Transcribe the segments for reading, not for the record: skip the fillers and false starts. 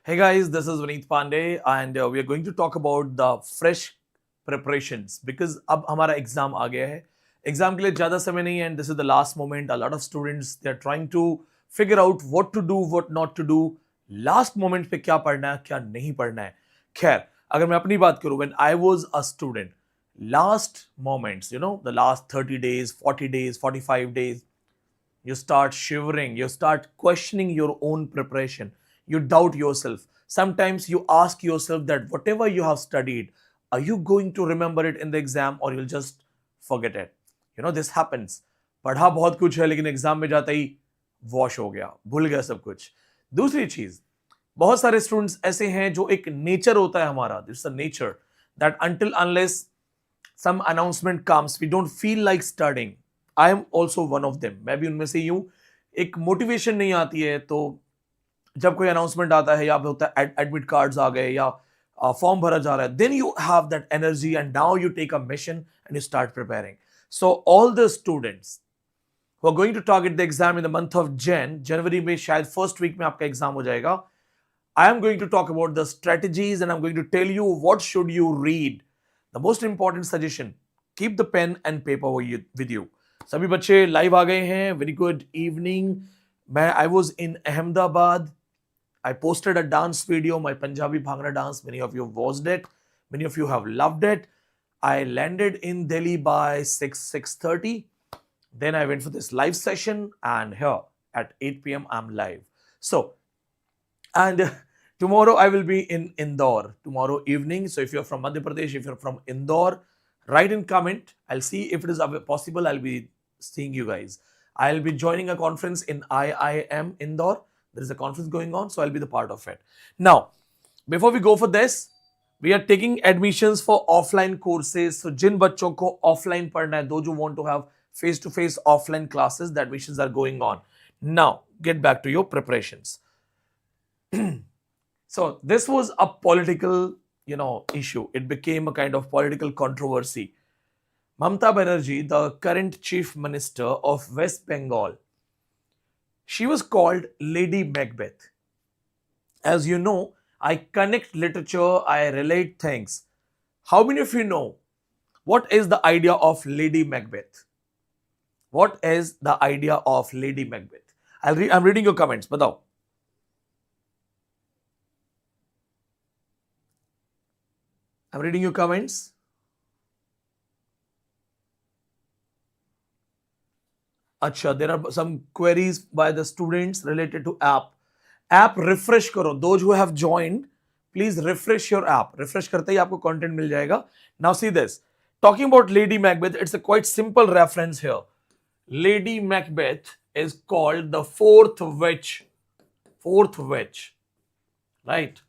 Hey guys, this is Vineet Pandey and we are going to talk about the fresh preparations because अब हमारा exam आ गया है. Exam के लिए ज़्यादा समय नहीं है and this is the last moment. A lot of students they are trying to figure out what to do, what not to do. Last moment पे क्या पढ़ना है, क्या नहीं पढ़ना है. खैर, अगर मैं अपनी बात करूँ, when I was a student, last moments, the last 30 days, 40 days, 45 days, you start shivering, you start questioning your own preparation, you doubt yourself. Sometimes you ask yourself that whatever you have studied, are you going to remember it in the exam or you'll just forget it? This happens. पढ़ा बहुत कुछ है लेकिन exam में जाता ही wash हो गया, भूल गया सब कुछ. दूसरी चीज, बहुत सारे स्टूडेंट्स ऐसे हैं जो एक नेचर होता है हमारा, this a nature that until unless some announcement comes we don't feel like studying. I am also one of them. मैं भी उनमें से ही हूं. एक मोटिवेशन नहीं आती है तो जब कोई अनाउंसमेंट आता है या होता है एडमिट कार्ड्स आ गए या फॉर्म भरा जा रहा है, then you have that energy and now you take a mission and you start preparing. So all the students who are going to target the exam in the month of जनवरी में शायद first week में आपका exam हो जाएगा. I am going to talk about the strategies and I'm going to tell you what should you read. The most important suggestion, keep the pen and paper with you. सभी बच्चे live आ गए हैं. Very good evening. I was in Ahmedabad. I posted a dance video, my Punjabi Bhangra dance. Many of you watched it. Many of you have loved it. I landed in Delhi by 6:30. Then I went for this live session and here at 8 p.m. I'm live. So, and tomorrow I will be in Indore tomorrow evening. So if you're from Madhya Pradesh, if you're from Indore, write in comment. I'll see if it is possible. I'll be seeing you guys. I'll be joining a conference in IIM Indore. There is a conference going on, so I'll be the part of it. Now, before we go for this, we are taking admissions for offline courses. So जिन बच्चों को offline पढ़ना है, those who want to have face-to-face offline classes, the admissions are going on. Now, get back to your preparations. So, this was a political, issue. It became a kind of political controversy. Mamata Banerjee, the current chief minister of West Bengal, she was called Lady Macbeth. As you know, I connect literature, I relate things. How many of you know what is the idea of Lady Macbeth? What is the idea of Lady Macbeth? I'm reading your comments. बताओ. I'm reading your comments. Acha, there are some queries by the students related to app. App refresh करो. Those who have joined, please refresh your app. Refresh करते ही आपको content मिल जाएगा. Now see this. Talking about Lady Macbeth, it's a quite simple reference here. Lady Macbeth is called the fourth witch. Fourth witch. Right?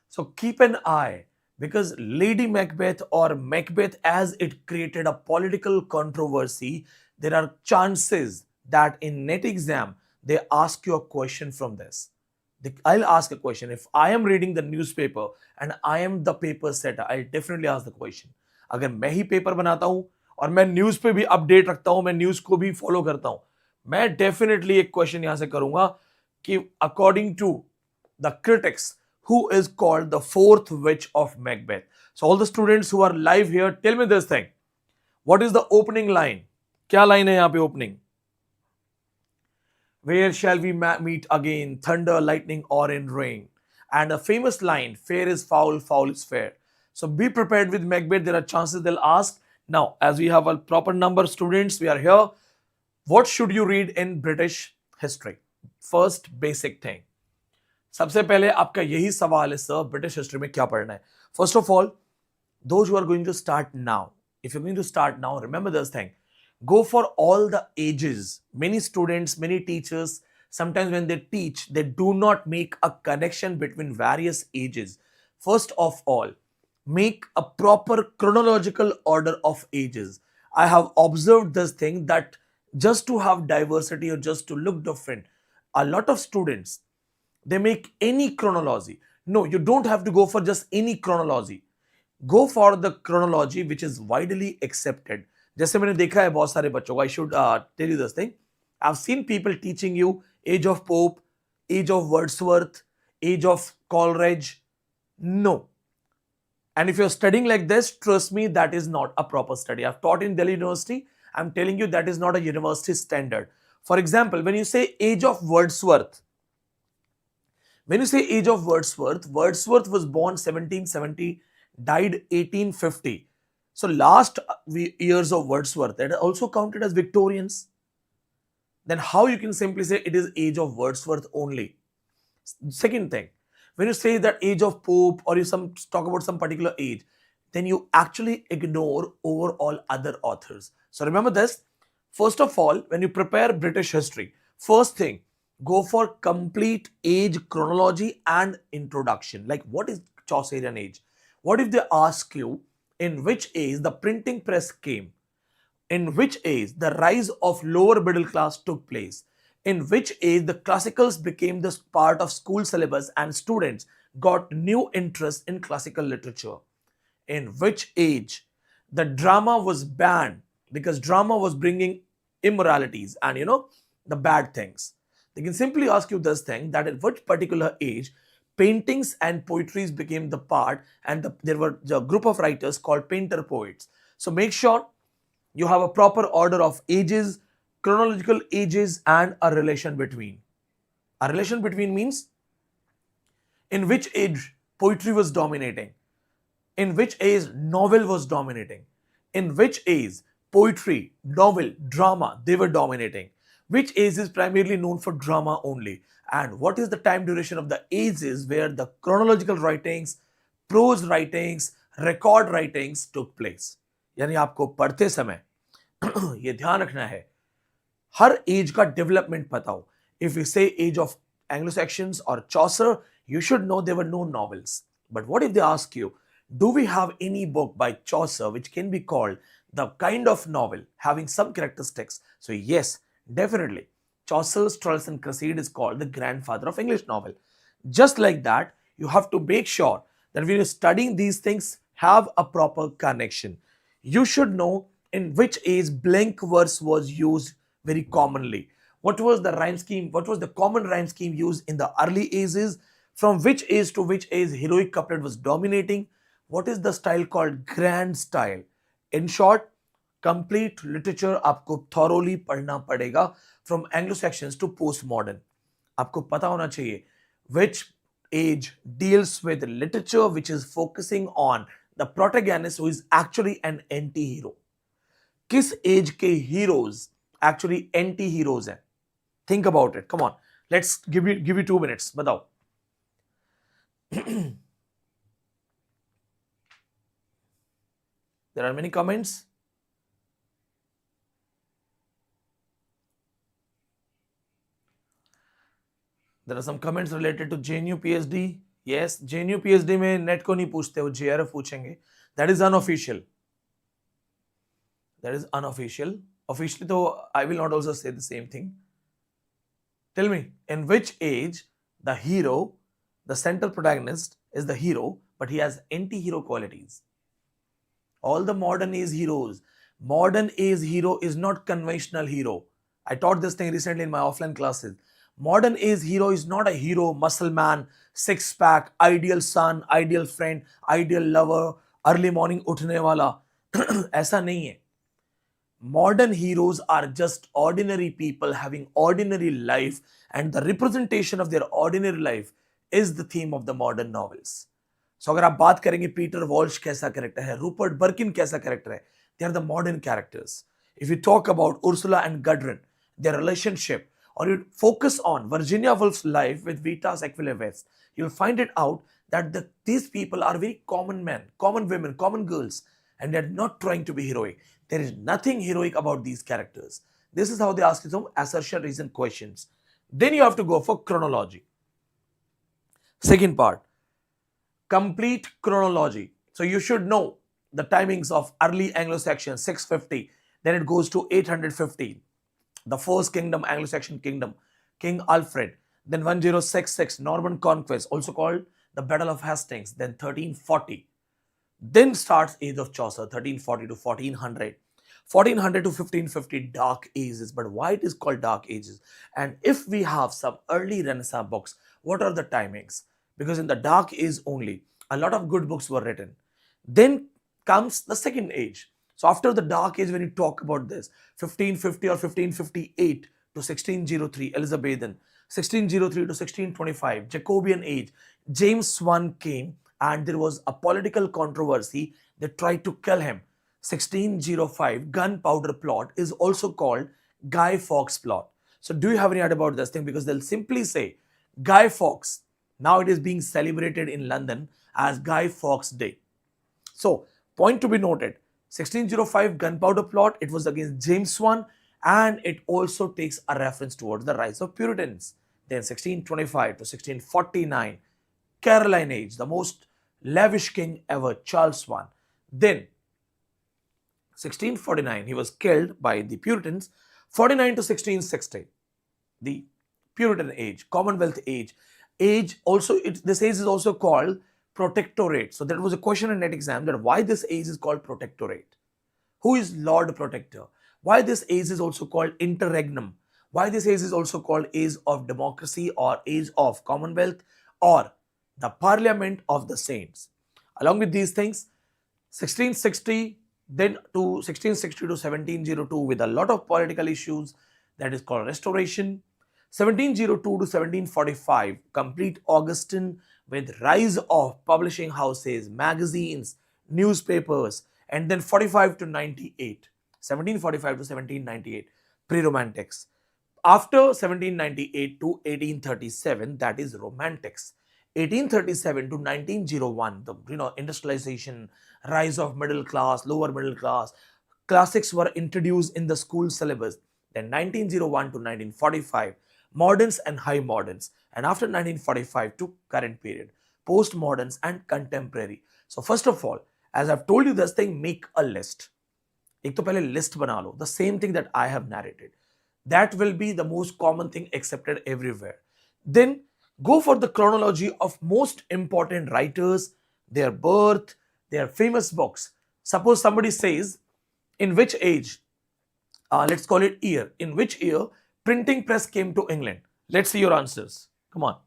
So keep an eye because Lady Macbeth or Macbeth, as it created a political controversy, there are chances that in NET exam, they ask you a question from this. I'll ask a question. If I am reading the newspaper and I am the paper setter, I'll definitely ask the question. अगर मैं ही paper बनाता हूं और मैं news पे भी update रखता हूं, मैं न्यूज को भी फॉलो करता हूं, मैं डेफिनेटली एक क्वेश्चन यहां से करूंगा कि according to the critics who is called the fourth witch of Macbeth. So all the students who are live here, tell me this thing. What is the opening line? क्या line है यहां पे opening? Where shall we meet again? Thunder, lightning, or in rain? And a famous line, fair is foul, foul is fair. So be prepared with Macbeth. There are chances they'll ask. Now, as we have a proper number of students, we are here. What should you read in British history? First basic thing. सबसे पहले आपका यही सवाल है sir, British history में क्या पढ़ना है? First of all, those who are going to start now, if you're going to start now, remember this thing. Go for all the ages. Many students, many teachers, sometimes when they teach, they do not make a connection between various ages. First of all, make a proper chronological order of ages. I have observed this thing that just to have diversity or just to look different, a lot of students, they make any chronology. No, you don't have to go for just any chronology. Go for the chronology which is widely accepted. जैसे मैंने देखा है बहुत सारे बच्चों को, I should tell you this thing. I've seen people teaching you age of Pope, age of Wordsworth, age of Coleridge? No. And if you're studying like this, trust me, that is not a proper study. I've taught in Delhi University. I'm telling you that is not a university standard. For example, when you say age of Wordsworth, Wordsworth was born 1770, died 1850. So last years of Wordsworth, that are also counted as Victorians. Then how you can simply say it is age of Wordsworth only? Second thing, when you say that age of Pope or you talk about some particular age, then you actually ignore overall other authors. So remember this. First of all, when you prepare British history, first thing, go for complete age chronology and introduction. Like, what is Chaucerian age? What if they ask you in which age the printing press came? In which age the rise of lower middle class took place? In which age the classicals became the part of school syllabus and students got new interest in classical literature? In which age the drama was banned because drama was bringing immoralities and the bad things? They can simply ask you this thing, that at which particular age paintings and poetries became the part, and there were a group of writers called painter poets. So make sure you have a proper order of ages, chronological ages, and a relation between. A relation between means in which age poetry was dominating, in which age novel was dominating, in which age poetry, novel, drama, they were dominating, which age is primarily known for drama only, and what is the time duration of the ages where the chronological writings, prose writings, record writings took place. यानी आपको पढ़ते समय ये ध्यान रखना है, हर as का development पता हो. If you say age of Anglo-Saxons or Chaucer, you should know there were no novels. But what if they ask you, do we have any book by Chaucer which can be called the kind of novel having some characteristics? So yes, definitely. Chaucer's Truls and Cresside is called the grandfather of English novel. Just like that, you have to make sure that when you're studying these things, have a proper connection. You should know in which age blank verse was used very commonly. What was the rhyme scheme? What was the common rhyme scheme used in the early ages? From which age to which age heroic couplet was dominating? What is the style called grand style? In short, complete literature आपको thoroughly पढ़ना पड़ेगा from Anglo-Saxons to postmodern. आपको पता होना चाहिए which age deals with literature which is focusing on the protagonist who is actually an anti-hero. किस age के heroes actually anti-heroes हैं? Think about it. Come on. Let's give you 2 minutes. बताओ. There are many comments. There are some comments related to JNU PhD. Yes, JNU PhD में net को नहीं पूछते, वो JRF पूछेंगे. That is unofficial. That is unofficial. Officially, though, I will not also say the same thing. Tell me, in which age the hero, the central protagonist is the hero, but he has anti-hero qualities? All the modern age heroes. Modern age hero is not conventional hero. I taught this thing recently in my offline classes. Modern age hero is not a hero, muscle man, six pack, ideal son, ideal friend, ideal lover, early morning उठने वाला. ऐसा नहीं है. Modern heroes are just ordinary people having ordinary life, and the representation of their ordinary life is the theme of the modern novels. So अगर आप बात करेंगे Peter Walsh कैसा कैरेक्टर है, रूपर्ट बर्किन कैसा कैरेक्टर है, they are the modern characters. If you talk about Ursula and Gudrun, their relationship, or you focus on Virginia Woolf's life with Vita's Aquila West, you'll find it out that these people are very common men, common women, common girls, and they're not trying to be heroic. There is nothing heroic about these characters. This is how they ask you some assertion reason questions. Then you have to go for chronology. Second part, complete chronology. So you should know the timings of early Anglo-Saxon 650, then it goes to 815. The first kingdom, Anglo-Saxon kingdom, King Alfred, then 1066, Norman conquest, also called the Battle of Hastings, then 1340. Then starts age of Chaucer, 1340 to 1400. 1400 to 1550, dark ages. But why it is called dark ages? And if we have some early Renaissance books, what are the timings? Because in the dark age only, a lot of good books were written. Then comes the second age. So after the dark age, when you talk about this, 1550 or 1558 to 1603, Elizabethan, 1603 to 1625, Jacobean age, James I came and there was a political controversy. They tried to kill him. 1605, gunpowder plot is also called Guy Fawkes plot. So do you have any idea about this thing? Because they'll simply say Guy Fawkes. Now it is being celebrated in London as Guy Fawkes Day. So point to be noted, 1605 gunpowder plot, it was against James I, and it also takes a reference towards the rise of Puritans. Then 1625 to 1649, Caroline age, the most lavish king ever, Charles I. Then 1649, he was killed by the Puritans. 49 to 1660, the Puritan age, Commonwealth age. This age is also called protectorate. So there was a question in NET exam that why this age is called protectorate. Who is Lord Protector? Why this age is also called interregnum? Why this age is also called age of democracy or age of Commonwealth or the Parliament of the Saints? Along with these things, 1660 then to 1660 to 1702 with a lot of political issues, that is called Restoration. 1702 to 1745, complete Augustan with rise of publishing houses, magazines, newspapers, and then 45 to 98, 1745 to 1798, pre-romantics. After 1798 to 1837, that is romantics. 1837 to 1901, the industrialization, rise of middle class, lower middle class, classics were introduced in the school syllabus. Then 1901 to 1945, moderns and high moderns, and after 1945 to current period, postmoderns and contemporary. So first of all, as I've told you this thing, make a list. एक तो पहले list बना लो, the same thing that I have narrated. That will be the most common thing accepted everywhere. Then go for the chronology of most important writers, their birth, their famous books. Suppose somebody says, in which age, let's call it year, in which year printing press came to England? Let's see your answers. Come on.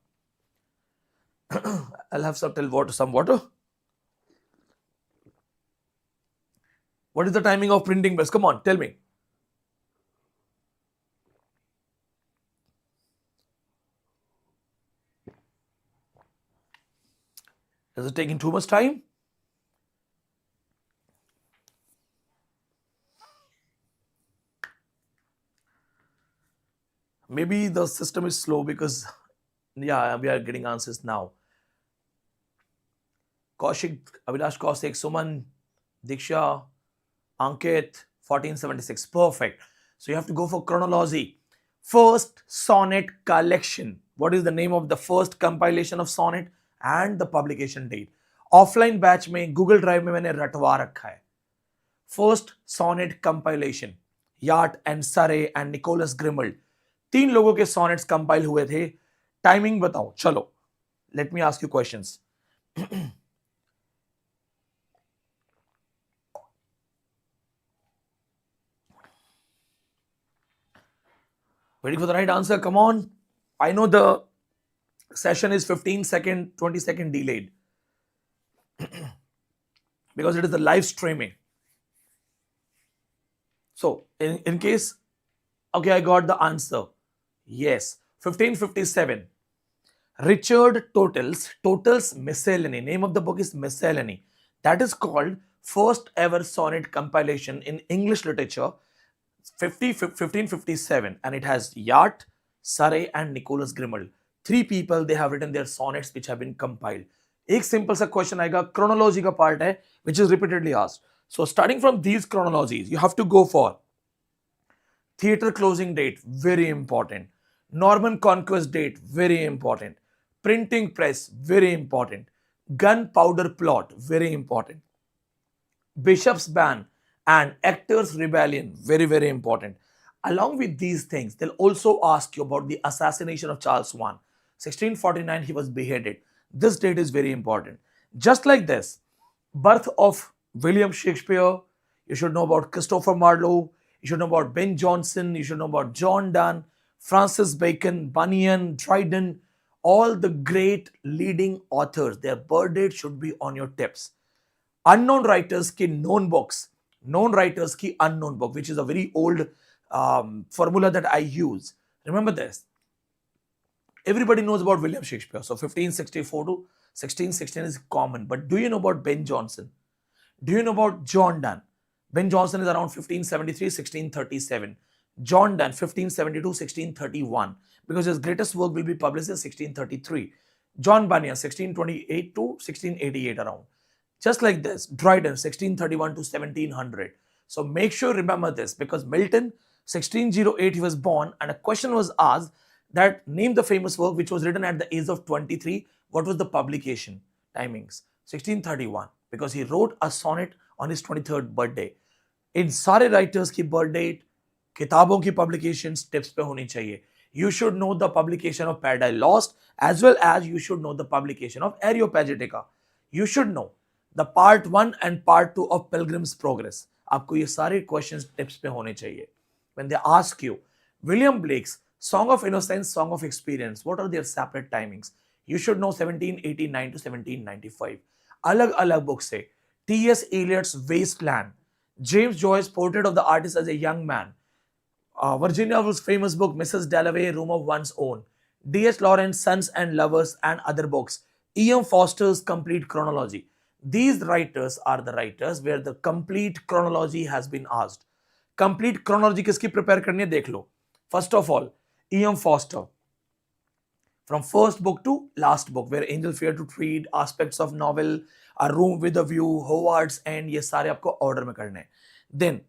I'll have some water. What is the timing of printing press? Come on, tell me. Is it taking too much time? Maybe the system is slow because, yeah, we are getting answers now. Kaushik, Abhilash Kaushik, Suman, Diksha, Ankit, 1476. Perfect. So you have to go for chronology. First sonnet collection. What is the name of the first compilation of sonnet and the publication date? Offline batch में Google Drive में मैंने रटवा रखा है. First sonnet compilation. Yart and Surrey and Nicholas Grimald. 3 लोगों के sonnets compile हुए थे. Timing बताओ. चलो. Let me ask you questions. Waiting for the right answer. Come on. I know the session is 15-second, 20-second delayed because it is the live streaming. So, in case, okay, I got the answer. Yes, 1557. Richard Tottel's Miscellany. Name of the book is Miscellany. That is called first ever sonnet compilation in English literature. 1557, and it has Yart, Surrey and Nicholas Grimald. 3 people, they have written their sonnets which have been compiled. एक simple सा question आएगा, chronology का part है, which is repeatedly asked. So starting from these chronologies, you have to go for theatre closing date, very important. Norman conquest date, very important. Printing press, very important. Gunpowder plot, very important. Bishop's ban and actors rebellion, very, very important. Along with these things, they'll also ask you about the assassination of Charles I. 1649, he was beheaded. This date is very important. Just like this, birth of William Shakespeare, You should know about Christopher Marlowe. You should know about Ben Jonson. You should know about John Donne, Francis Bacon, Bunyan, Dryden, all the great leading authors. Their birth date should be on your tips. Unknown writers ki known books, known writers ki unknown book, which is a very old formula that I use. Remember this. Everybody knows about William Shakespeare. So 1564 to 1616 is common. But do you know about Ben Jonson? Do you know about John Donne? Ben Jonson is around 1573, 1637. John Donne, 1572, 1631. Because his greatest work will be published in 1633. John Bunyan, 1628 to 1688 around. Just like this, Dryden, 1631 to 1700. So make sure remember this, because Milton, 1608 he was born, and a question was asked that name the famous work which was written at the age of 23. What was the publication timings? 1631, because he wrote a sonnet on his 23rd birthday. इन सारे writers की birth date किताबों की publications tips पे होनी चाहिए. You should know the publication of Paradise Lost as well as you should know the publication of Areopagitica. You should know the part 1 and part 2 of Pilgrim's Progress. आपको ये सारे questions tips पे होने चाहिए. When they ask you William Blake's Song of Innocence, Song of Experience, what are their separate timings? You should know 1789 to 1795. अलग अलग book से T.S. Eliot's Wasteland, James Joyce's Portrait of the Artist as a Young Man, Virginia Woolf's famous book Mrs. Dalloway, Room of One's Own, D.H. Lawrence's Sons and Lovers and other books, E.M. Foster's Complete Chronology. These writers are the writers where the complete chronology has been asked. Complete chronology किसकी prepare करनी है देख लो. First of all, E.M. Foster. From first book to last book, where Angel Fear to Treat, aspects of novel, A Room with a View, Howard's End, ये सारे आपको order में करने हैं. Then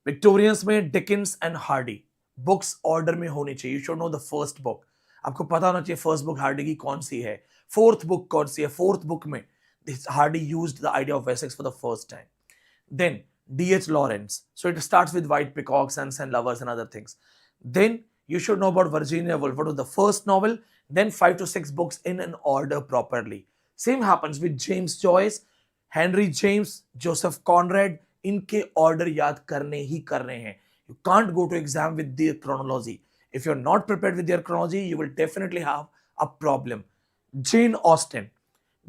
Victorians में Dickens and Hardy, books order में होनी चाहिए. You should know the first book. आपको पता होना चाहिए first book Hardy की कौन सी है, fourth book कौन सी है. Fourth book में Hardy used the idea of Wessex for the first time. Then D.H. Lawrence. So it starts with White Peacock, Sons and Lovers and other things. Then you should know about Virginia Woolf. What was the first novel? Then 5 to 6 books in an order properly. Same happens with James Joyce, Henry James, Joseph Conrad. इनके order याद करने ही करने हैं. You can't go to exam with their chronology. If you're not prepared with their chronology, you will definitely have a problem. Jane Austen.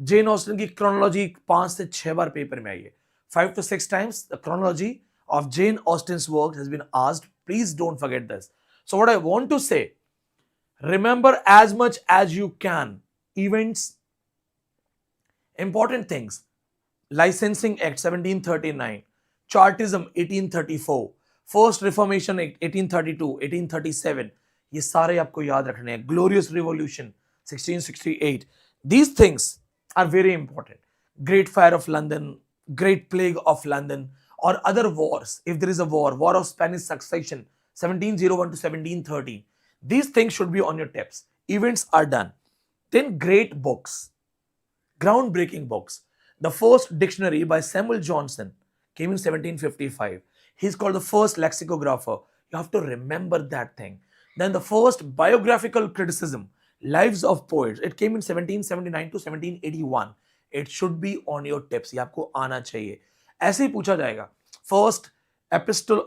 Jane Austen की chronology 5 से 6 बार paper में आई है. 5 to 6 times the chronology of Jane Austen's work has been asked. Please don't forget this. So what I want to say, remember as much as you can. Events, important things. Licensing Act 1739, Chartism 1834, First Reformation Act 1832, 1837. ये सारे आपको याद रखने हैं. Glorious Revolution 1668. These things are very important. Great Fire of London, Great Plague of London, or other wars. If there is a war, War of Spanish Succession 1701 to 1713. These things should be on your tips. Events are done. Then great books, groundbreaking books. The first dictionary by Samuel Johnson came in 1755. He's called the first lexicographer. You have to remember that thing. Then the first biographical criticism, Lives of Poets. It came in 1779 to 1781. It should be on your tips. ये आपको आना चाहिए. ऐसे ही पूछा जाएगा. First epistle,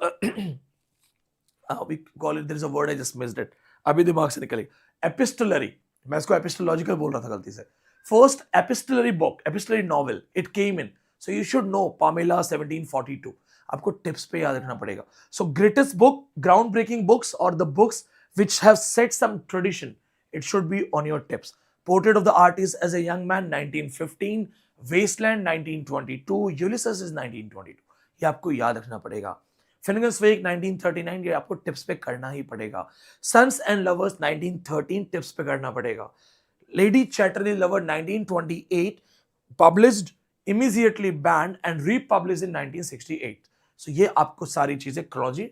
we call it, there is a word I just missed it. अभी दिमाग से निकली. Epistolary. मैं इसको epistological बोल रहा था गलती से. First epistolary book, epistolary novel, it came in. So you should know Pamela 1742. आपको टिप्स पे याद रखना पड़ेगा. So greatest book, groundbreaking books, or the books which have set some tradition, it should be on your tips. Portrait of the Artist as a Young Man 1915, Wasteland 1922, Ulysses is 1922. ये आपको याद रखना पड़ेगा. Finnegan's Wake 1939, ये आपको tips पे करना ही पड़ेगा. Sons and Lovers 1913, टिप्स पे करना पड़ेगा. Lady Chatterley Lover 1928, published, immediately banned and republished in 1968. So ये आपको सारी चीजें chronology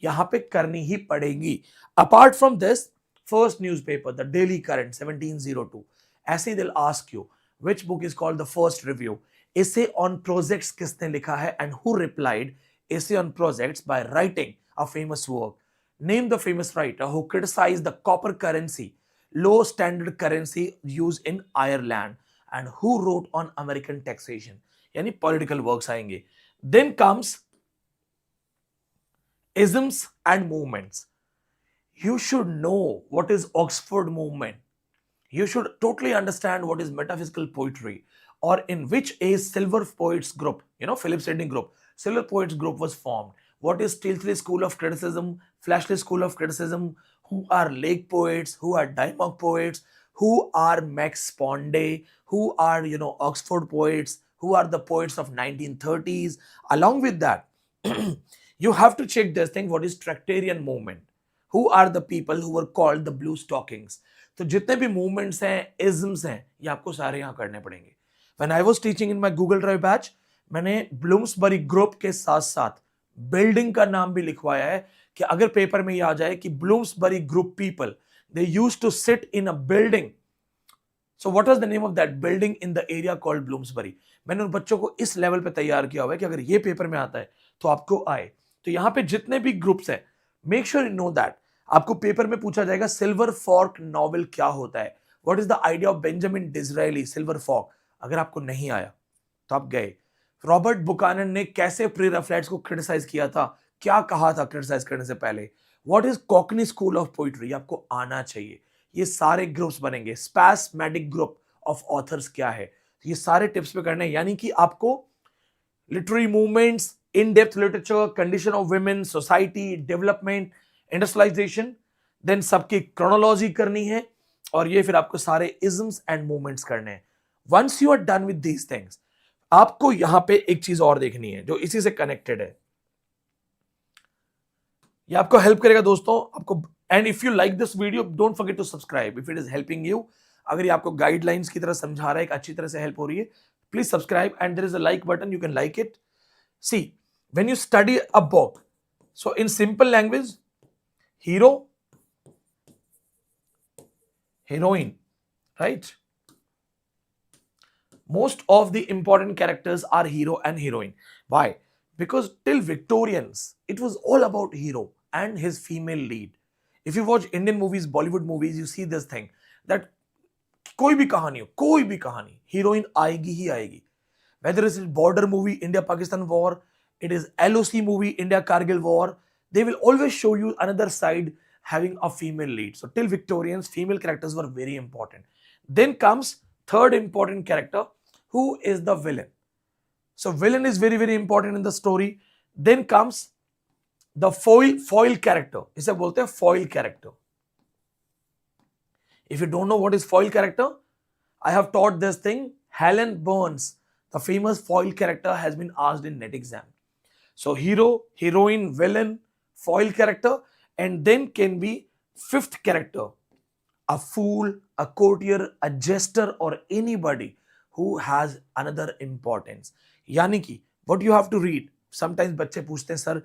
यहाँ पे करनी ही पड़ेगी. Apart from this, first newspaper, the Daily Current 1702. ऐसे they'll ask you which book is called the first review. Essay on projects किसने लिखा है and who replied. Essay on projects by writing a famous work. Name the famous writer who criticized the copper currency, low standard currency used in Ireland, and who wrote on American taxation. यानी political works आएंगे. Then comes isms and movements. You should know what is Oxford movement. You should totally understand what is metaphysical poetry, or in which age Silver Poets group, Philip Sidney group, Silver Poets group was formed. What is Stilthley school of criticism, Flashley school of criticism, who are Lake poets, who are Dimmock poets, who are Max Ponday, who are, Oxford poets, who are the poets of 1930s. Along with that, you have to check this thing, what is Tractarian movement, who are the people who were called the blue stockings. तो जितने भी movements हैं, इज्म्स हैं, ये आपको सारे यहाँ करने पड़ेंगे. When I was teaching in my Google Drive batch, मैंने ब्लूम्सबरी ग्रुप के साथ साथ बिल्डिंग का नाम भी लिखवाया है कि अगर पेपर में ये आ जाए कि Bloomsbury group people, they used to sit in a building. So what was the name of that building in the area called Bloomsbury? मैंने उन बच्चों को इस लेवल पे तैयार किया हुआ है कि अगर ये पेपर में आता है तो आपको आए. तो यहाँ पे जितने भी ग्रुप्स हैं, make sure you know that. आपको पेपर में पूछा जाएगा सिल्वर फॉर्क नॉवेल क्या होता है, what is the idea of Benjamin Disraeli silver fork. अगर आपको नहीं आया तो आप गए. रॉबर्ट बुकानन ने कैसे प्री-रैफलेट्स को क्रिटिसाइज किया था, क्या कहा था क्रिटिसाइज करने से पहले, what is Cockney school of poetry, आपको आना चाहिए. ये सारे ग्रुप्स बनेंगे. स्पैसमैटिक ग्रुप ऑफ ऑथर्स क्या है, ये सारे टिप्स पे करने हैं. यानी कि आपको literary movements, in depth literature, condition of women, society, development, industrialization, then सबकी क्रोनोलॉजी करनी है, और ये फिर आपको सारे इज्म्स एंड मूवमेंट्स करने हैं. Once you are done with these things, आपको यहां पे एक चीज और देखनी है जो इसी से कनेक्टेड है. ये आपको हेल्प करेगा दोस्तों. आपको, and if you like this video, don't forget to subscribe if it is helping you. अगर ये आपको गाइडलाइंस की तरह समझा रहा है, एक अच्छी तरह से हेल्प हो रही है, please subscribe, and there is a like button, you can like it. See, when you study a book, so in simple language, hero, heroine, right? Most of the important characters are hero and heroine. Why? Because till Victorians, it was all about hero and his female lead. If you watch Indian movies, Bollywood movies, you see this thing that कोई भी कहानी हो, कोई भी कहानी, heroine आएगी ही आएगी. Whether it is border movie, India-Pakistan war, it is LOC movie, India-Kargil war, they will always show you another side having a female lead. So till Victorians, female characters were very important. Then comes third important character, who is the villain. So villain is very, very important in the story. Then comes the foil character. इसे बोलते हैं foil character. If you don't know what is foil character, I have taught this thing. Helen Burns, the famous foil character, has been asked in NET exam. So hero, heroine, villain, foil character, and then can be fifth character, a fool, a courtier, a jester, or anybody who has another importance. यानी कि what you have to read. Sometimes बच्चे पूछते हैं sir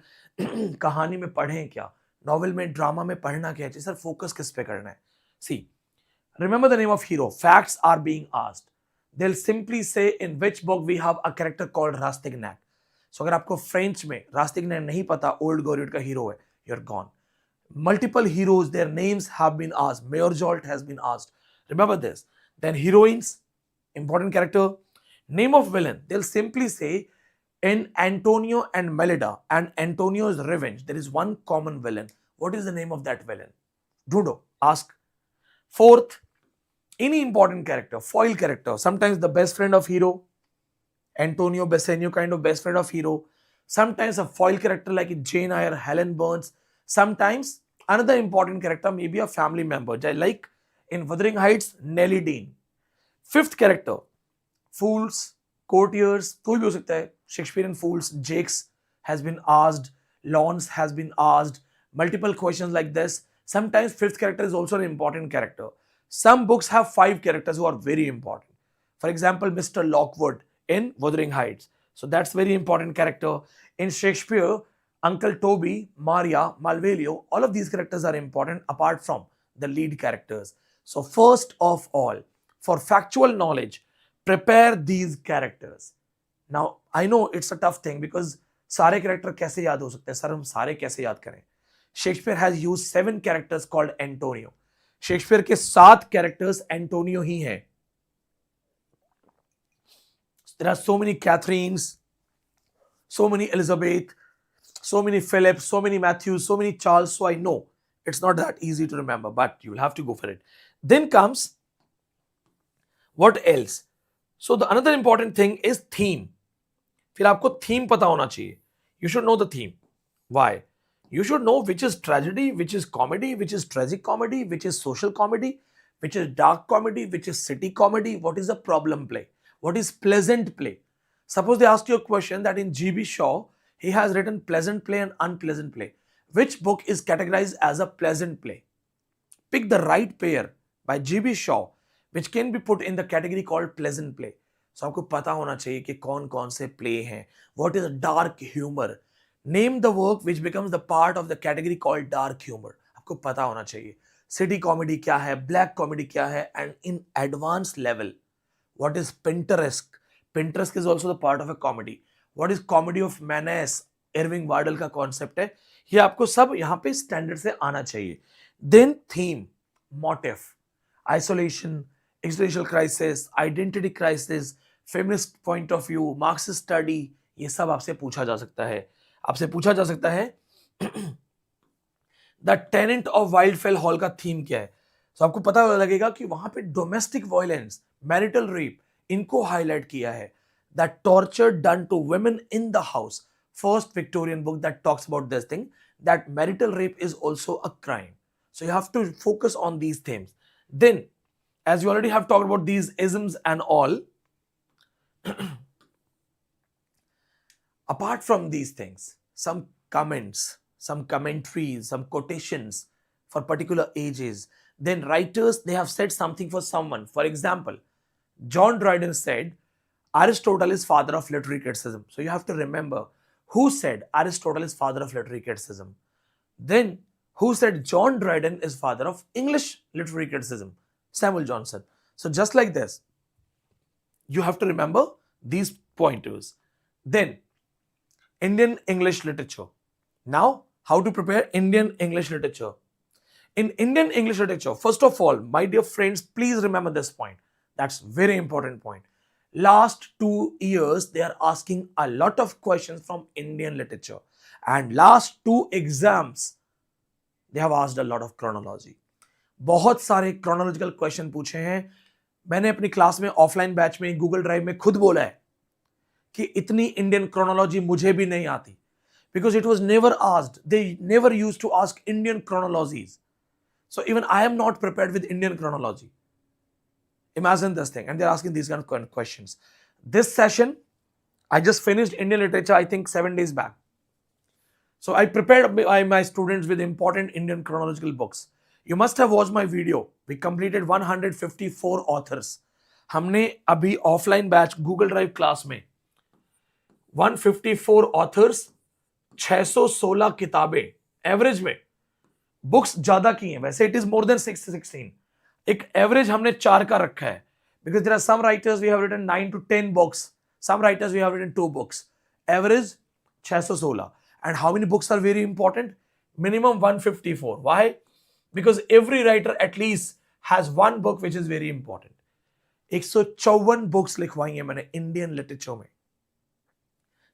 कहानी में पढ़ें क्या, novel में, ड्रामा में पढ़ना क्या चाहिए, सर फोकस किस पे करना है. See, remember the name of hero. Facts are being asked. They'll simply say in which book we have a character called Rastignac. So अगर आपको फ्रेंच में रास्टिग्नैक नहीं पता, ओल्ड गॉरियड का हीरो है, you're gone. Multiple heroes, their names have been asked. Mayor Jolt has been asked. Remember this. Then heroines, important character. Name of villain, they'll simply say in Antonio and Melida and Antonio's Revenge, there is one common villain. What is the name of that villain? ढूंढो, ask. Fourth, any important character, foil character, sometimes the best friend of hero, Antonio Bessenio kind of best friend of hero, sometimes a foil character like Jane Eyre, Helen Burns, sometimes another important character, maybe a family member, like in Wuthering Heights, Nellie Dean. Fifth character, fools, courtiers, कोई भी हो सकता है, Shakespearean fools, Jakes has been asked, Lawrence has been asked, multiple questions like this. Sometimes fifth character is also an important character. Some books have 5 characters who are very important. For example, Mr. Lockwood in Wuthering Heights. So that's very important character. In Shakespeare, Uncle Toby, Maria, Malvolio, all of these characters are important apart from the lead characters. So first of all, for factual knowledge, prepare these characters. Now, I know it's a tough thing because सारे character कैसे याद हो सकते हैं? Sir हम सारे कैसे याद करें? Shakespeare has used 7 characters called Antonio. Shakespeare के 7 characters Antonio ही हैं. There are so many Catherines, so many Elizabeth, so many Phillips, so many Matthews, so many Charles, so I know it's not that easy to remember, but you will have to go for it. Then comes what else? So the another important thing is theme. फिर आपको theme पता होना चाहिए. You should know the theme. Why? You should know which is tragedy, which is comedy, which is tragic comedy, which is social comedy, which is dark comedy, which is city comedy, what is a problem play, what is pleasant play. Suppose they ask you a question that in G.B. Shaw, he has written pleasant play and unpleasant play. Which book is categorized as a pleasant play? Pick the right pair by G.B. Shaw, which can be put in the category called pleasant play. So आपको पता होना चाहिए कि कौन कौन से play हैं. What is a dark humor? Name the work which becomes the part of the category called dark humor. आपको पता होना चाहिए. City comedy क्या है, black comedy क्या है, and in advanced level, what is Pinterest? Pinterest is also the part of a comedy. What is comedy of menace? Irving Wardle का concept है. ये आपको सब यहाँ पे standard से आना चाहिए. Then theme, motive, isolation, existential crisis, identity crisis, feminist point of view, Marxist study, ये सब आपसे पूछा जा सकता है. आपसे पूछा जा सकता है the tenant of Wildfell Hall का थीम क्या है. तो आपको पता लगेगा कि वहां पे डोमेस्टिक वायलेंस, मैरिटल रेप, इनको हाईलाइट किया है. The torture done to women in the house, first Victorian book that talks about this thing, that marital rape is also a crime. So you have to focus on these themes. Then, as you already have talked about these isms and all, apart from these things, some comments, some commentaries, some quotations for particular ages. Then writers, they have said something for someone. For example, John Dryden said, Aristotle is father of literary criticism. So you have to remember who said Aristotle is father of literary criticism. Then who said John Dryden is father of English literary criticism? Samuel Johnson. So just like this, you have to remember these pointers. Then Indian English literature. Now, how to prepare Indian English literature? In Indian English literature, first of all, my dear friends, please remember this point. That's very important point. Last 2 years, they are asking a lot of questions from Indian literature. And last 2 exams, they have asked a lot of chronology. बहुत सारे chronological question पूछे हैं. मैंने अपनी class में offline batch में Google drive में खुद बोला है कि इतनी इंडियन क्रोनोलॉजी मुझे भी नहीं आती, because it was never asked. They never used to ask Indian chronologies. So even I am not prepared with Indian chronology. Imagine this thing, and they're asking these kind of questions. This session, I just finished Indian literature, I think 7 days back. So I prepared my students with important Indian chronological books. You must have watched my video. We completed 154 authors. हमने अभी offline batch Google drive class में 154 authors, 616 किताबें, average में books ज्यादा की हैं. वैसे it is more than 16. एक एवरेज हमने 4 का रखा है, because there are some writers we have written 9 to 10 books, some writers we have written 2 books. Average 616. And how many books are very important? Minimum 154. Why? Because every writer at least has one book which is very important. 154 books लिखवाई हैं मैंने Indian literature में,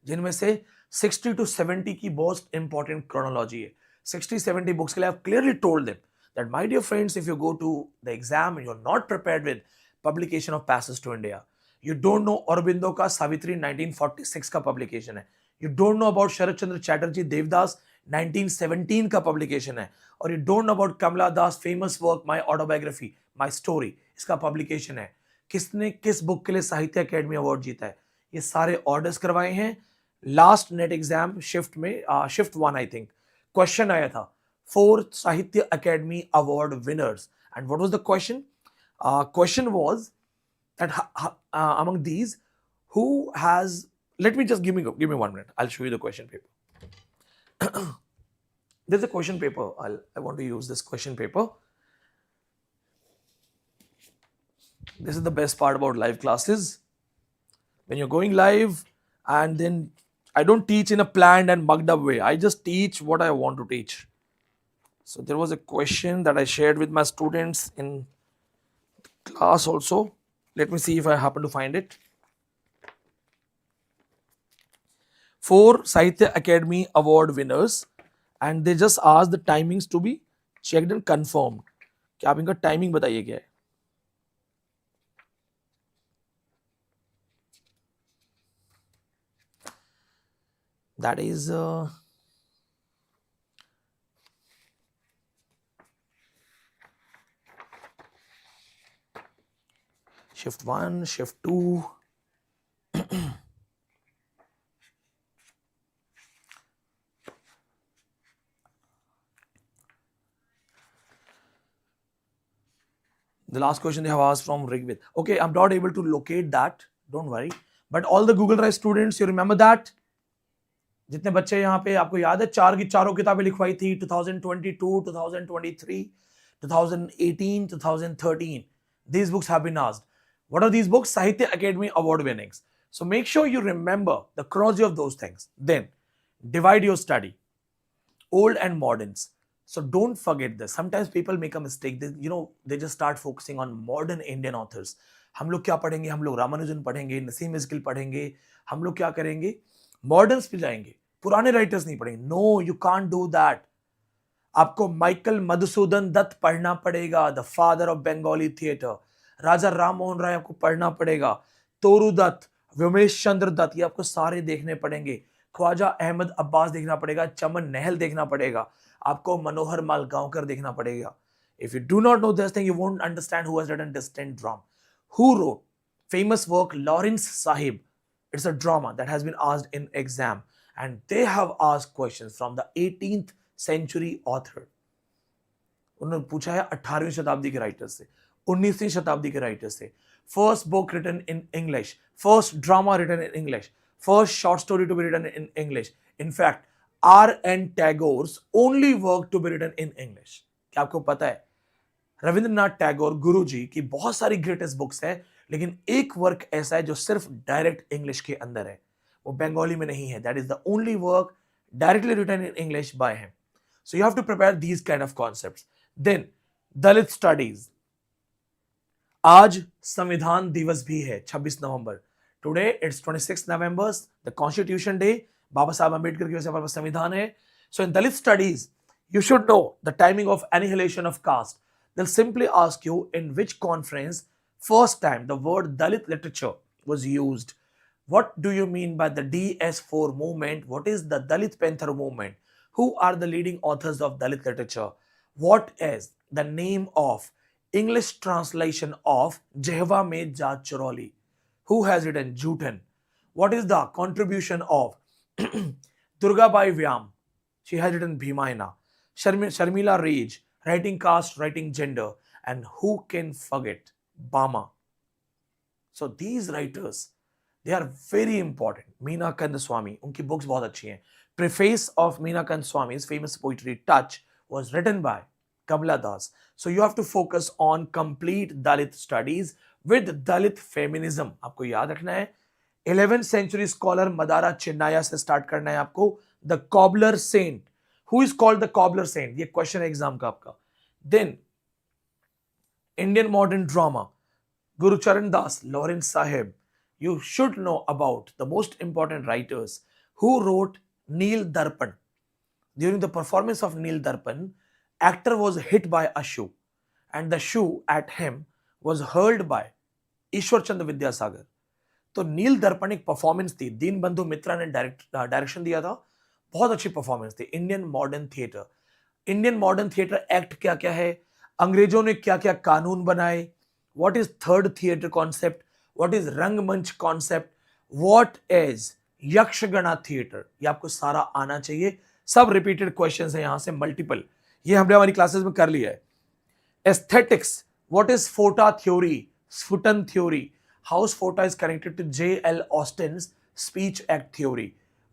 जिनमें से 60 to 70 की बहुत important chronology है. 60-70 books के लिए I've clearly told them that, my dear friends, if you go to the exam and you're not prepared with publication of Passage to India, you don't know Aurobindo का Savitri 1946 का publication है, you don't know about Sharat Chandra Chatterjee Devdas 1917 का publication है, और you don't know about Kamala Das famous work My Autobiography, My Story, इसका publication है. किसने किस बुक के लिए साहित्य अकेडमी अवार्ड जीता है, ये सारे ऑर्डर्स करवाए हैं. लास्ट नेट एग्जाम शिफ्ट में शिफ्ट 1 आई थिंक क्वेश्चन आया था, 4 साहित्य academy award winners. And what was the question? Question was that among these who has, let me just give me 1 minute, I'll show you the question paper. There's a question paper. I want to use this question paper. This is the best part about live classes. When you're going live, and then I don't teach in a planned and mugged up way. I just teach what I want to teach. So there was a question that I shared with my students in class also. Let me see if I happen to find it. 4 Sahitya Academy Award winners, and they just asked the timings to be checked and confirmed. क्या आप इनका timing बताइए क्या है? That is shift 1, shift 2. The last question they have asked from Rigved. Okay, I'm not able to locate that. Don't worry. But all the Google Drive students, you remember that? जितने बच्चे यहाँ पे, आपको याद है चार की चारों किताबें लिखवाई थी 2022, 2023, 2018, 2013. These books have been asked. What are these books? Sahitya Academy Award winnings. So make sure you remember the chronology of those things. Then divide your study, old and moderns. So don't forget this. Sometimes people make a mistake. They just start focusing on modern Indian authors. हम लोग क्या पढ़ेंगे? हम लोग रामानुजन पढ़ेंगे, Naseem skill पढ़ेंगे. हम लोग क्या करेंगे? मॉडर्न्स पे जाएंगे, पुराने राइटर्स नहीं पढ़ेंगे. No, you can't do that. आपको माइकल मधुसूदन दत्त पढ़ना पड़ेगा, the father of Bengali theatre. Raja Ram Mohan Roy आपको पढ़ना पड़ेगा. तोरू दत्त, व्योमेश चंद्र दत्त, ये आपको सारे देखने पड़ेंगे. ख्वाजा अहमद अब्बास देखना पड़ेगा. चमन नहल देखना पड़ेगा. आपको मनोहर माल गांवकर देखना पड़ेगा. If you do not know this thing, you won't understand who has written Distant Drum. Who wrote famous work Lawrence Sahib? It's a drama that has been asked in exam, and they have asked questions from the 18th century author. उन्होंने पूछा है 18वीं शताब्दी के writer से, 19वीं शताब्दी के writer से. First book written in English, first drama written in English, first short story to be written in English. In fact, R.N. Tagore's only work to be written in English. क्या आपको पता है? रविंद्रनाथ टैगोर गुरुजी की बहुत सारी ग्रेटेस्ट बुक्स है, लेकिन एक वर्क ऐसा है जो सिर्फ डायरेक्ट इंग्लिश के अंदर है, वो बंगाली में नहीं है. That is the only work directly written in English by him. So you have to prepare these kind of concepts. Then Dalit studies. आज संविधान दिवस भी है, 26 नवंबर. Today it's 26 November, the Constitution Day. Baba Saheb Ambedkar की वजह से हमारे पास संविधान है. So in Dalit studies you should know the timing of annihilation of caste. They'll simply ask you in which conference first time the word Dalit literature was used. What do you mean by the DS4 movement? What is the Dalit Panther movement? Who are the leading authors of Dalit literature? What is the name of English translation of Jehva Mein Jaat Choroli? Who has written Jutan? What is the contribution of Durgabai Vyam? She has written Bhimayana. Sharmila Rage, writing caste, writing gender, and who can forget Bama? So these writers, they are very important. Meena Kandaswamy, unki books बहुत अच्छी हैं. Preface of Meena Kandaswamy's famous poetry Touch was written by Kamala Das. So you have to focus on complete Dalit studies with Dalit feminism. आपको याद रखना है. 11th century scholar Madara Chinnaya से start करना है आपको. The Cobbler Saint. Who is called the Cobbler Saint? ये question है एग्जाम का आपका. Then Indian modern drama, Gurucharan Das, Lawrence Sahib. You should know about the most important writers who wrote Neel Darpan. During the performance of Neel Darpan, actor was hit by a shoe, and the shoe at him was hurled by Ishwar Chandra Vidyasagar. तो नील दर्पण एक performance थी, दीन बंधु मित्रा ने direction दिया था. बहुत अच्छी परफॉर्मेंस थी. Indian modern theatre. Indian modern theatre act क्या क्या है, अंग्रेजों ने क्या क्या कानून बनाए, what is third theatre concept, what is रंगमंच concept, what is Yakshagana theatre, ये आपको सारा आना चाहिए. सब रिपीटेड क्वेश्चंस हैं यहां से, मल्टीपल. ये हमने हमारी क्लासेस में कर लिया है. एस्थेटिक्स, व्हाट इज फोटा थ्योरी, स्फुटन theory, how Sphota is connected to J.L. Austin's speech act theory.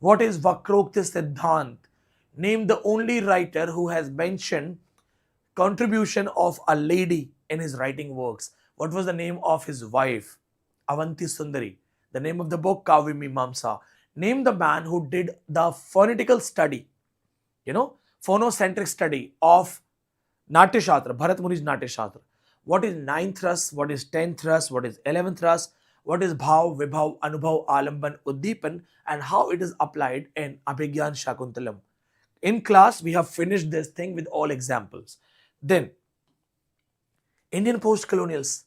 What is Vakrokti Siddhant? Name the only writer who has mentioned contribution of a lady in his writing works. What was the name of his wife? Avanti Sundari. The name of the book, Kavya Mimamsa. Name the man who did the phonetical study, phonocentric study of Natya Shastra, Bharat Muni's Natya Shastra. What is 9th thrust? What is 10th thrust? What is 11th thrust? what is bhav, vibhav, anubhav, alamban, uddipan, and how it is applied in Abhigyan Shakuntalam. In class, we have finished this thing with all examples. Then, Indian post-colonials.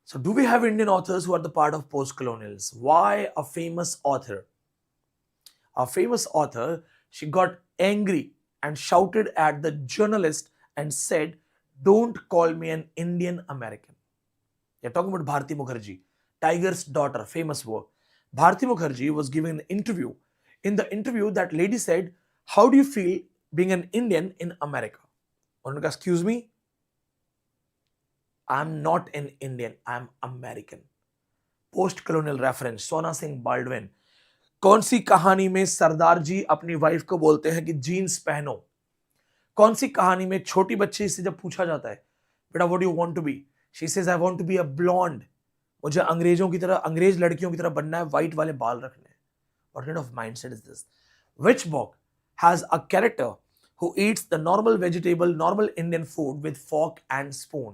So, do we have Indian authors who are the part of post-colonials? Why a famous author? A famous author, she got angry and shouted at the journalist and said, "Don't call me an Indian American." You're talking about Bharti Mukherjee, Tiger's daughter, famous work. Bharti Mukherjee was giving an interview. In the interview, that lady said, "How do you feel being an Indian in America?" उन्होंने कहा, "Excuse me, I'm not an Indian, I'm American." Post-colonial reference, सोना Singh Baldwin. कौन सी कहानी में सरदार जी अपनी wife को बोलते हैं कि जीन्स पहनो? कौन सी कहानी में छोटी बच्ची से जब पूछा जाता है, बेटा what do you want to be, she says I want to be a blonde, मुझे अंग्रेजों की तरह, अंग्रेज लड़कियों की तरह बनना है, व्हाइट वाले बाल रखने हैं. What kind of mindset is this? Which book has a character who eats the normal vegetable, normal Indian food with fork and spoon?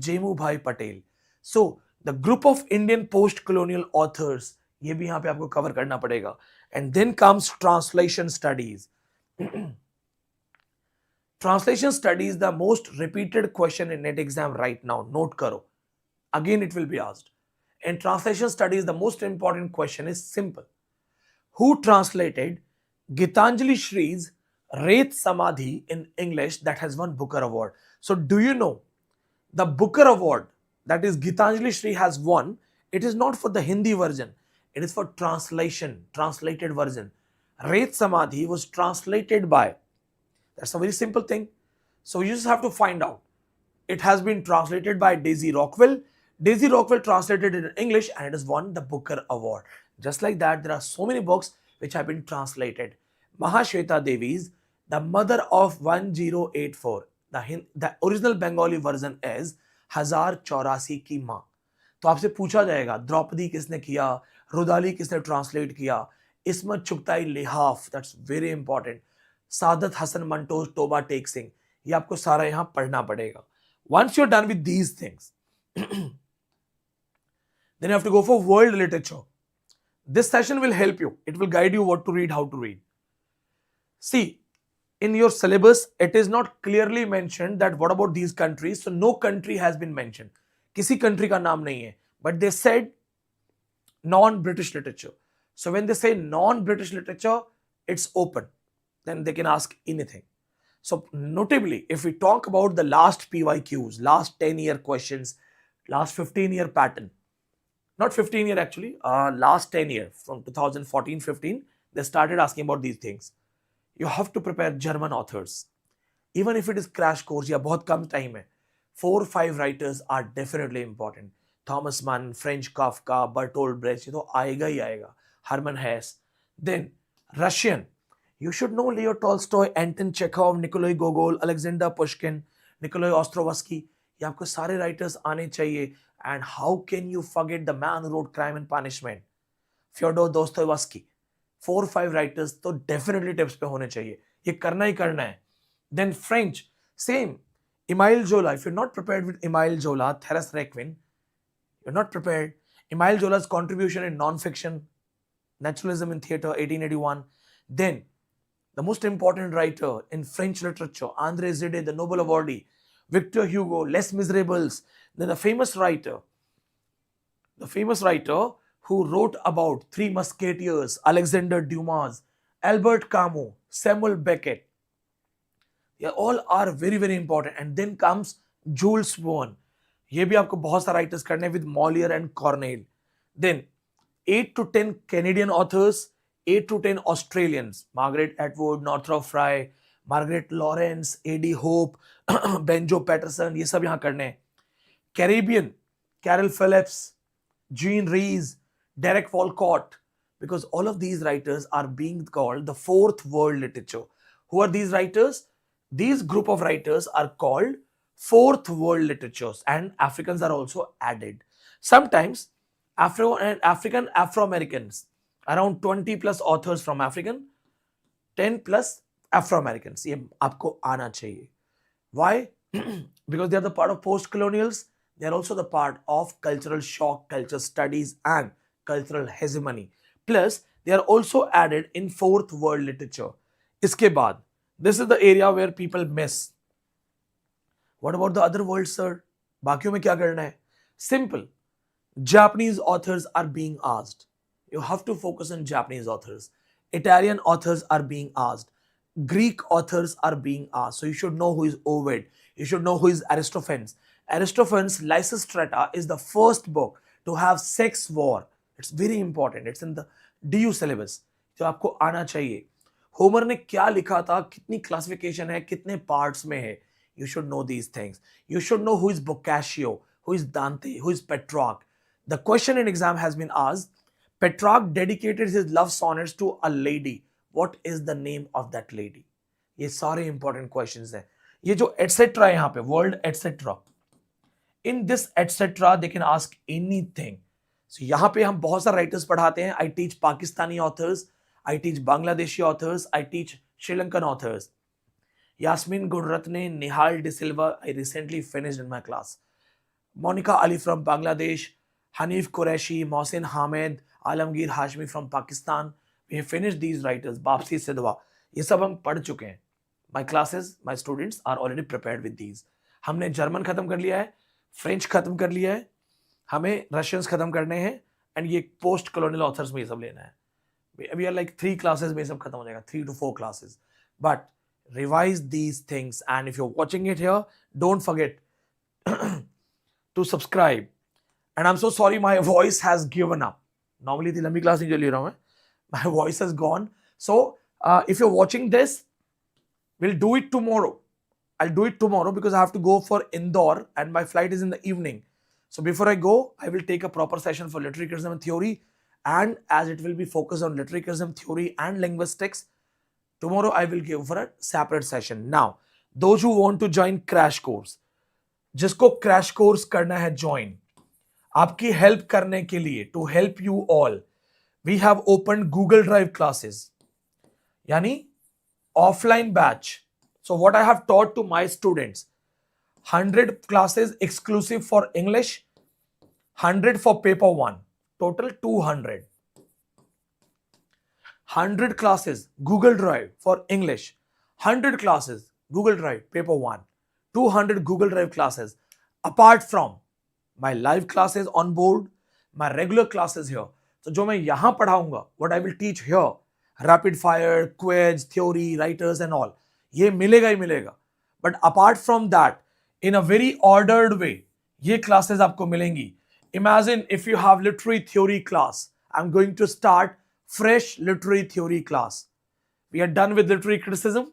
Jemu Bhai Patel. So, the group of Indian post-colonial authors, ये भी यहाँ पे आपको cover करना पड़ेगा. And then comes translation studies. Translation studies, the most repeated question in NET exam right now. Note karo. Again, it will be asked. In translation studies, the most important question is simple. Who translated Gitanjali Shree's Ret Samadhi in English that has won Booker Award? So, do you know the Booker Award that is Gitanjali Shree has won? It is not for the Hindi version. It is for translation, translated version. Ret Samadhi was translated by. That's a very simple thing. So you just have to find out. It has been translated by Daisy Rockwell. Daisy Rockwell translated it in English and it has won the Booker Award. Just like that, there are so many books which have been translated. Mahashweta Devi's The Mother of 1084. The original Bengali version is 1084 की माँ. तो आपसे पूछा जाएगा द्रौपदी किसने किया, रुदाली किसने translate किया, Ismat Chughtai Lihaaf, that's very important, Saadat Hasan Manto's Toba Tek Singh, ये आपको सारा यहां पढ़ना पड़ेगा. Once you're done with these things, then you have to go for world literature. This session will help you. It will guide you what to read, how to read. See, in your syllabus, it is not clearly mentioned that what about these countries. So no country has been mentioned. किसी country का नाम नहीं है. But they said non-British literature. So when they say non-British literature, it's open. Then they can ask anything. So notably, if we talk about the last PYQs, last 10-year questions, last 15-year pattern, not 15-year actually, last 10 year, from 2014-15, they started asking about these things. You have to prepare German authors. Even if it is crash course या बहुत कम time है, 4-5 writers are definitely important. Thomas Mann, French Kafka, Bertolt Brecht, ये तो आएगा ही आएगा. Hermann Hesse. Then Russian. You should know Leo Tolstoy, Anton Chekhov, Nikolai Gogol, Alexander Pushkin, Nikolai Ostrovsky. ये आपको सारे writers आने चाहिए. And how can you forget the man who wrote Crime and Punishment? Fyodor Dostoevsky. 4-5 writers तो definitely tips पे होने चाहिए. ये करना ही करना है. Then French, same. Emile Zola. If you're not prepared with Emile Zola, Taras Requin, you're not prepared. Emile Zola's contribution in non-fiction, Naturalism in Theatre, 1881. Then, the most important writer in French literature, André Gide, the Nobel awardee, Victor Hugo, Les Miserables. Then the famous writer who wrote about Three Musketeers, Alexander Dumas, Albert Camus, Samuel Beckett. They all are very, very important. And then comes Jules Verne. ये भी आपको बहुत सारे writers करने with Molière and Corneille. Then 8 to 10 Canadian authors, 8 to 10 Australians, Margaret Atwood, Northrop Frye, Margaret Lawrence, A.D. Hope, Benjo Patterson, ये सब यहाँ करने हैं. Caribbean, Carol Phillips, Jean Rhys, Derek Walcott, because all of these writers are being called the fourth world literature. Who are these writers? These group of writers are called fourth world literatures, and Africans are also added. Sometimes African Afro-Americans, around 20 plus authors from African, 10 plus Afro-Americans. ये आपको आना चाहिए. Why? Because they are the part of post-colonials. They are also the part of cultural shock, culture studies, and cultural hegemony. Plus, they are also added in fourth world literature. Iske baad, this is the area where people miss. What about the other world, sir? बाकियों में क्या करना है? Simple. Japanese authors are being asked. You have to focus on Japanese authors. Italian authors are being asked. Greek authors are being asked. So you should know who is Ovid. You should know who is Aristophanes. Aristophanes' Lysistrata is the first book to have sex war. It's very important. It's in the DU syllabus. जो आपको आना चाहिए. Homer ने क्या लिखा था, कितनी classification है, कितने पार्ट्स में है. You should know these things. You should know who is Boccaccio, who is Dante, who is Petrarch. The question in exam has been asked, Petrarch dedicated his love sonnets to a lady. What is the name of that lady? ये सारे important questions हैं. ये जो etc है यहाँ पे, world etc. In this etc they can ask anything. So यहाँ पे हम बहुत सारे writers पढ़ाते हैं. I teach Pakistani authors, I teach Bangladeshi authors, I teach Sri Lankan authors. Yasmin Gulratne, Nihal De Silva, I recently finished in my class. Monica Ali from Bangladesh, Hanif Qureshi, Mohsin Hamed, Alamgir Hashmi from Pakistan. We have finished these writers. Bapsi Sidhwa. ये सब हम पढ़ चुके हैं. My classes, my students are already prepared with these. हमने German खत्म कर लिया है, फ्रेंच खत्म कर लिया है, हमें रशियंस खत्म करने हैं, एंड ये पोस्ट कॉलोनियल ऑथर्स में ये सब लेना है. We are like 3 classes में सब खत्म हो जाएगा, 3 to 4 classes. But revise these things, and if you're watching it here, don't forget to subscribe. And I'm so sorry, my voice has given up. Normally the lambi class नहीं जो ले रहा हूँ मैं, my voice has gone. So if you're watching this, we'll do it tomorrow. I'll do it tomorrow because I have to go for Indore and my flight is in the evening. So before I go, I will take a proper session for literary criticism and theory, and as it will be focused on literary criticism, theory and linguistics, tomorrow I will give for a separate session. Now, those who want to join crash course, जिसको crash course करना है join, आपकी help करने के लिए, to help you all, we have opened Google Drive classes, यानी offline batch. So what I have taught to my students, 100 classes exclusive for English, 100 for paper 1, total 200. 100 classes Google Drive for English, 100 classes Google Drive paper 1, 200 Google Drive classes apart from my live classes on board, my regular classes here. So जो मैं यहाँ पढ़ाऊंगा, what I will teach here, rapid fire, quiz, theory, writers and all, ये मिलेगा ही मिलेगा. But apart from that, in a very ordered way, ये classes आपको मिलेंगी. Imagine if you have literary theory class, I'm going to start fresh literary theory class. We are done with literary criticism.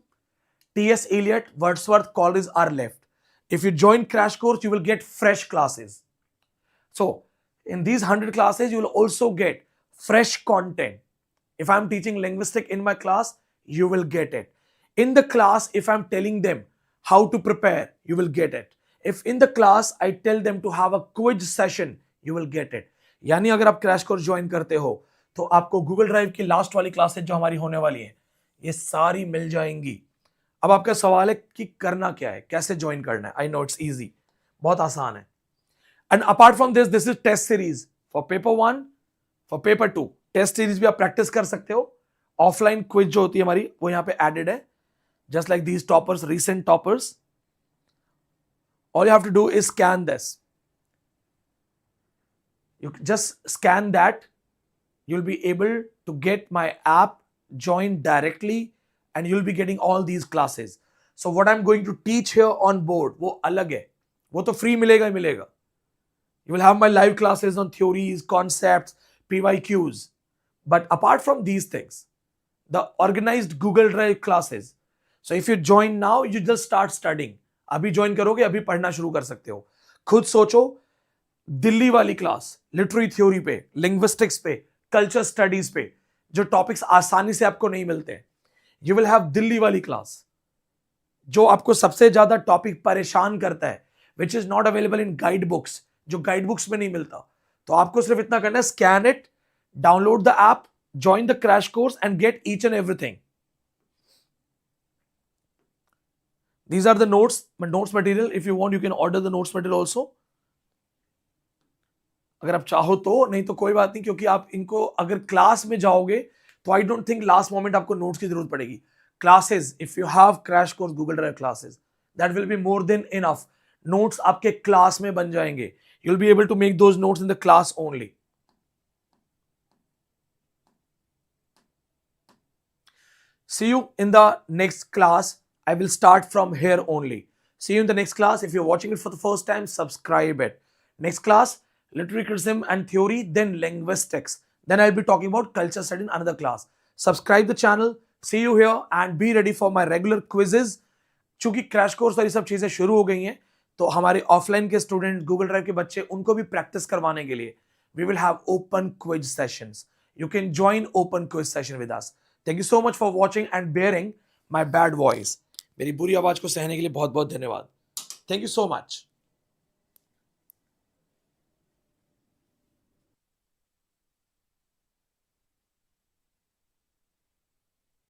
T.S. Eliot, Wordsworth, Coleridge are left. If you join crash course, you will get fresh classes. So in these 100 classes, you will also get fresh content. If I'm teaching linguistic in my class, you will get it. In the class, if I'm telling them how to prepare, you will get it. If in the class, I tell them to have a quiz session, you will get it. यानी अगर आप crash course join करते हो तो आपको Google drive की last वाली classes जो हमारी होने वाली है, ये सारी मिल जाएंगी. अब आपका सवाल है कि करना क्या है, कैसे ज्वाइन करना है. आई नो इट्स इजी, बहुत आसान है. And apart from this is test series for paper 1, for paper 2. Test series भी आप प्रैक्टिस कर सकते हो. ऑफलाइन क्विज जो होती है हमारी, वो यहाँ पे एडेड है. Just like these toppers, recent toppers. All you have to do is scan this. You just scan that. You'll be able to get my app, join directly, and you'll be getting all these classes. So what I'm going to teach here on board, वो अलग है. वो तो free मिलेगा ही मिलेगा. You will have my live classes on theories, concepts, PYQs. But apart from these things, the organized Google Drive classes. So if you join now, you just start studying. अभी join करोगे, अभी पढ़ना शुरू कर सकते हो. खुद सोचो, दिल्ली वाली क्लास लिटरेरी थ्योरी पे, लिंग्विस्टिक्स पे, कल्चर स्टडीज पे, जो टॉपिक्स आसानी से आपको नहीं मिलते, यू विल हैव दिल्ली वाली क्लास. जो आपको सबसे ज्यादा टॉपिक परेशान करता है, which is not available in guide books, जो गाइड बुक्स में नहीं मिलता, तो आपको सिर्फ इतना करना है, scan it, download the app, join the crash course and get each and everything. These are the notes material. If you want, you can order the notes material also. अगर आप चाहो तो, नहीं तो कोई बात नहीं, क्योंकि आप इनको अगर क्लास में जाओगे तो I don't think last moment आपको नोट्स की जरूरत पड़ेगी. Classes, if you have crash course Google drive classes, that will be more than enough. Notes आपके क्लास में बन जाएंगे. You will be able to make those notes in the class only. See you in the next class. I will start from here only. See you in the next class. If you're watching it for the first time, subscribe it. Next class, literary criticism and theory, then linguistics. Then I'll be talking about culture study in another class. Subscribe the channel. See you here and be ready for my regular quizzes. चूंकि crash course और ये सब चीजें शुरू हो गई हैं, तो हमारे ऑफलाइन के स्टूडेंट, गूगल ड्राइव के बच्चे, उनको भी प्रैक्टिस करवाने के लिए we will have open quiz sessions. You can join open quiz session with us. Thank you so much for watching and bearing my bad voice. मेरी बुरी आवाज को सहने के लिए बहुत बहुत धन्यवाद. Thank you so much.